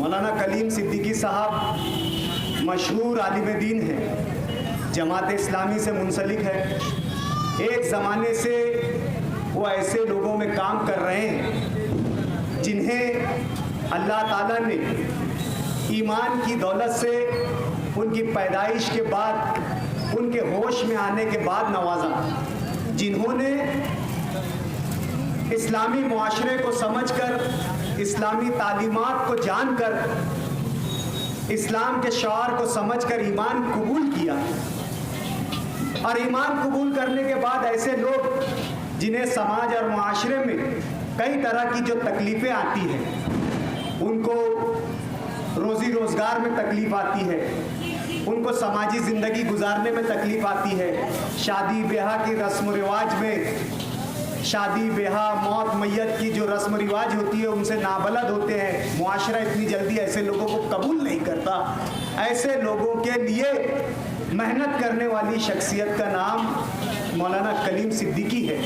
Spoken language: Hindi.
मौलाना कलीम सिद्दीकी साहब मशहूर आलिम दीन हैं, जमात इस्लामी से मुंसलिक है। एक ज़माने से वो ऐसे लोगों में काम कर रहे हैं जिन्हें अल्लाह ताला ने ईमान की दौलत से उनकी पैदाइश के बाद, उनके होश में आने के बाद नवाजा, जिन्होंने इस्लामी मुआशरे को समझकर, इस्लामी तालीमात को जानकर, इस्लाम के शआर को समझकर ईमान कबूल किया। और ईमान कबूल करने के बाद ऐसे लोग जिन्हें समाज और मुआशरे में कई तरह की जो तकलीफ़ें आती हैं, उनको रोज़ी रोज़गार में तकलीफ़ आती है, उनको समाजी ज़िंदगी गुजारने में तकलीफ़ आती है, शादी ब्याह की रस्म रिवाज में, शादी ब्याह मौत मैयत की जो रस्म रिवाज होती है उनसे नाबलद होते हैं। मुआशरा इतनी जल्दी ऐसे लोगों को कबूल नहीं करता। ऐसे लोगों के लिए मेहनत करने वाली शख्सियत का नाम मौलाना कलीम सिद्दीकी है।